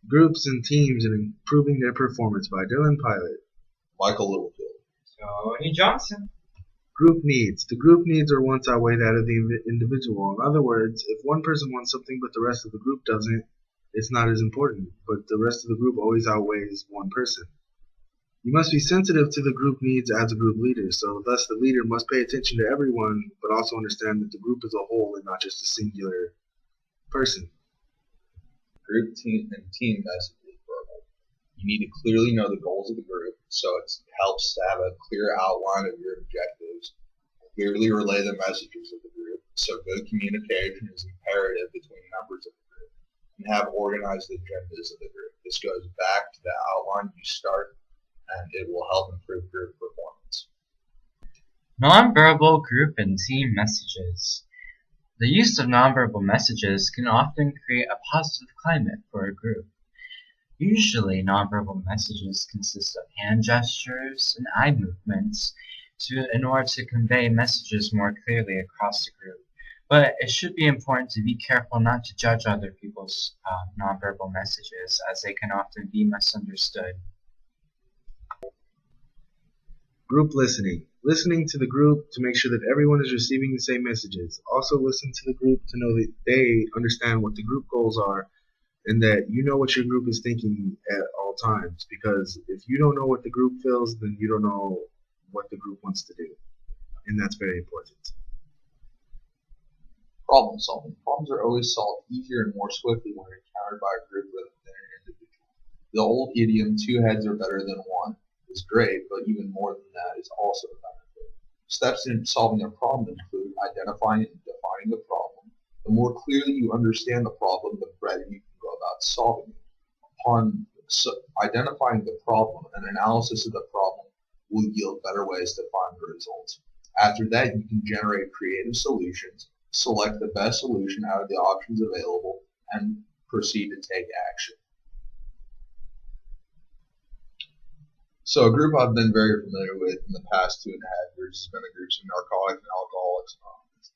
Groups and Teams and Improving Their Performance by Dylan Pilot. Michael Littlefield. Tony Johnson. Group needs. The group needs are wants outweigh that of the individual. In other words, if one person wants something but the rest of the group doesn't, it's not as important, but the rest of the group always outweighs one person. You must be sensitive to the group needs as a group leader, so thus the leader must pay attention to everyone, but also understand that the group is a whole and not just a singular person. Group and team messages verbal. You need to clearly know the goals of the group, so it helps to have a clear outline of your objectives. Clearly relay the messages of the group, so good communication is imperative between members of the group. And have organized agendas of the group. This goes back to the outline you start, and it will help improve group performance. Nonverbal group and team messages. The use of nonverbal messages can often create a positive climate for a group. Usually, nonverbal messages consist of hand gestures and eye movements in order to convey messages more clearly across the group. But it should be important to be careful not to judge other people's nonverbal messages, as they can often be misunderstood. Group listening. Listening to the group to make sure that everyone is receiving the same messages. Also listen to the group to know that they understand what the group goals are and that you know what your group is thinking at all times. Because if you don't know what the group feels, then you don't know what the group wants to do. And that's very important. Problem solving. Problems are always solved easier and more swiftly when encountered by a group rather than an individual. The old idiom, 2 heads are better than 1, is great, but even more than that is also a benefit. Steps in solving a problem include identifying and defining the problem. The more clearly you understand the problem, the better you can go about solving it. Upon identifying the problem, an analysis of the problem will yield better ways to find the results. After that, you can generate creative solutions, select the best solution out of the options available, and proceed to take action. So a group I've been very familiar with in the past 2.5 years has been the groups of Narcotics and Alcoholics Anonymous.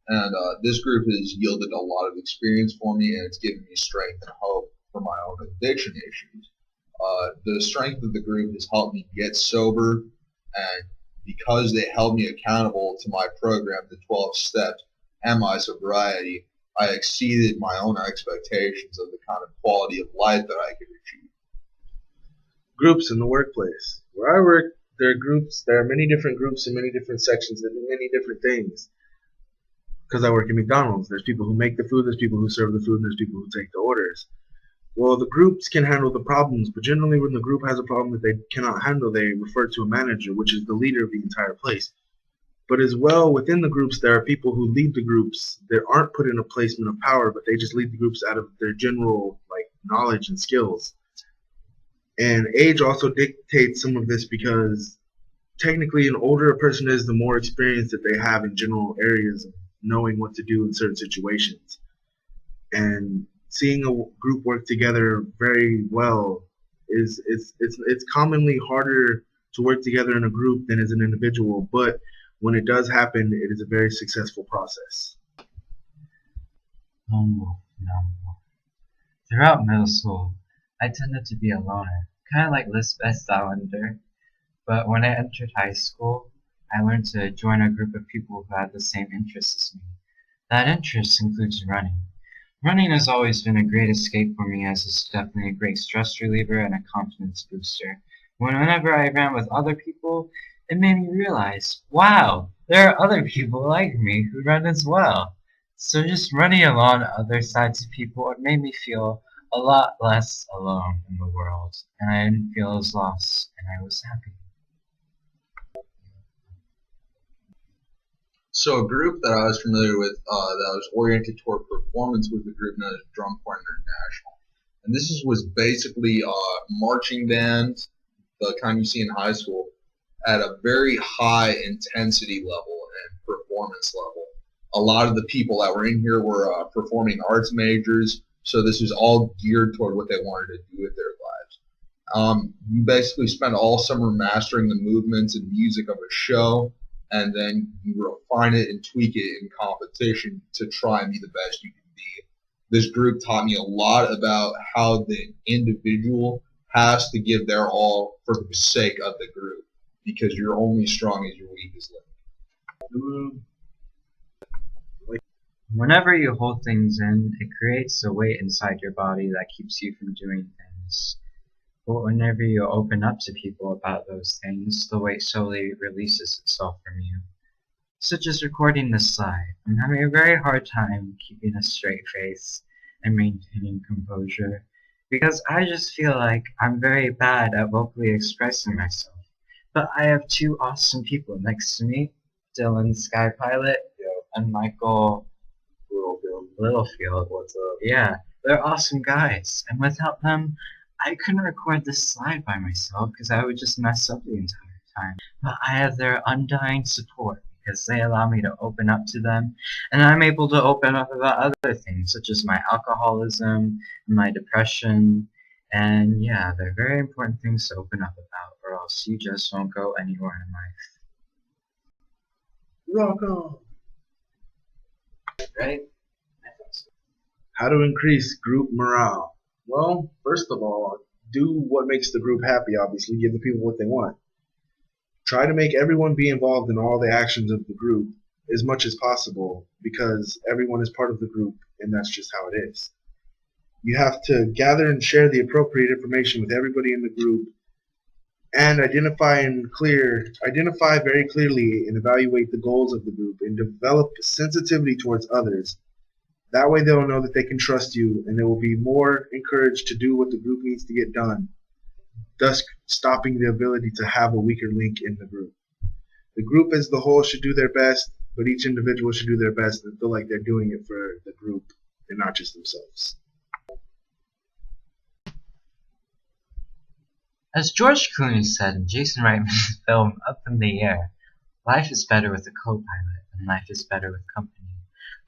And this group has yielded a lot of experience for me, and it's given me strength and hope for my own addiction issues. The strength of the group has helped me get sober, and because they held me accountable to my program, the 12 steps, and my sobriety, I exceeded my own expectations of the kind of quality of life that I could achieve. Groups in the workplace. Where I work, there are groups. There are many different groups in many different sections that do many different things. Because I work at McDonald's, there's people who make the food, there's people who serve the food, and there's people who take the orders. Well, the groups can handle the problems, but generally when the group has a problem that they cannot handle, they refer to a manager, which is the leader of the entire place. But as well, within the groups, there are people who lead the groups that aren't put in a placement of power, but they just lead the groups out of their general knowledge and skills. And age also dictates some of this because technically an older a person is, the more experience that they have in general areas of knowing what to do in certain situations. And seeing a group work together very well it's commonly harder to work together in a group than as an individual, but when it does happen, it is a very successful process. Lone wolf, lone wolf. Throughout middle school, I tended to be a loner, kind of like Lisbeth Salander. But when I entered high school, I learned to join a group of people who had the same interests as me. That interest includes running. Running has always been a great escape for me, as it's definitely a great stress reliever and a confidence booster. Whenever I ran with other people, it made me realize, wow, there are other people like me who run as well. So just running along other sides of people, it made me feel a lot less alone in the world, and I didn't feel as lost, and I was happy. So a group that I was familiar with that was oriented toward performance was the group known as Drum Corps International. And this was basically marching bands, the kind you see in high school, at a very high intensity level and performance level. A lot of the people that were in here were performing arts majors, so this was all geared toward what they wanted to do with their lives. You basically spend all summer mastering the movements and music of a show, and then you refine it and tweak it in competition to try and be the best you can be this group taught me a lot about how the individual has to give their all for the sake of the group, because you're only strong as your weakest link. Whenever you hold things in, it creates a weight inside your body that keeps you from doing things. But whenever you open up to people about those things, the weight slowly releases itself from you. Such as recording this slide. I'm having a very hard time keeping a straight face and maintaining composure because I just feel like I'm very bad at vocally expressing myself. But I have two awesome people next to me, Dylan Skypilot and Michael Littlefield. What's up? Yeah, they're awesome guys, and without them, I couldn't record this slide by myself because I would just mess up the entire time. But I have their undying support because they allow me to open up to them, and I'm able to open up about other things such as my alcoholism, my depression, and yeah, they're very important things to open up about, or else you just won't go anywhere in life. Rock on. Right? How to increase group morale? Well, first of all, do what makes the group happy, obviously. Give the people what they want. Try to make everyone be involved in all the actions of the group as much as possible, because everyone is part of the group, and that's just how it is. You have to gather and share the appropriate information with everybody in the group, and identify very clearly and evaluate the goals of the group, and develop sensitivity towards others. That way they'll know that they can trust you, and they will be more encouraged to do what the group needs to get done, thus stopping the ability to have a weaker link in the group. The group as the whole should do their best, but each individual should do their best and feel like they're doing it for the group and not just themselves. As George Clooney said in Jason Reitman's film Up in the Air, life is better with a co-pilot, and life is better with company.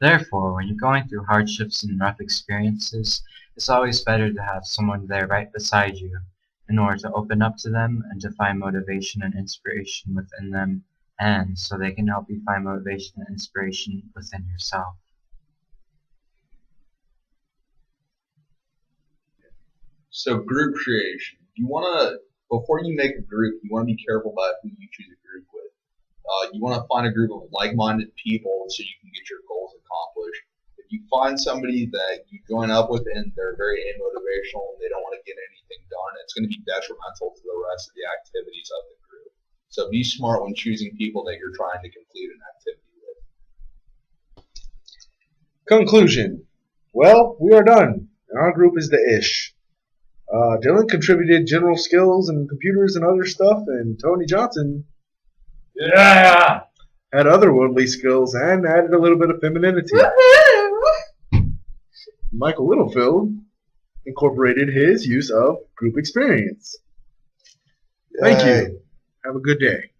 Therefore, when you're going through hardships and rough experiences, it's always better to have someone there right beside you in order to open up to them and to find motivation and inspiration within them, and so they can help you find motivation and inspiration within yourself. So group creation. Before you make a group, you want to be careful about who you choose a group with. You want to find a group of like-minded people so you can get your goals accomplished. If you find somebody that you join up with and they're very amotivational and they don't want to get anything done, it's going to be detrimental to the rest of the activities of the group. So be smart when choosing people that you're trying to complete an activity with. Conclusion. Well, we are done. Our group is the ish. Dylan contributed general skills and computers and other stuff, and Tony Johnson had otherworldly skills and added a little bit of femininity. Michael Littlefield incorporated his use of group experience. Thank you. Have a good day.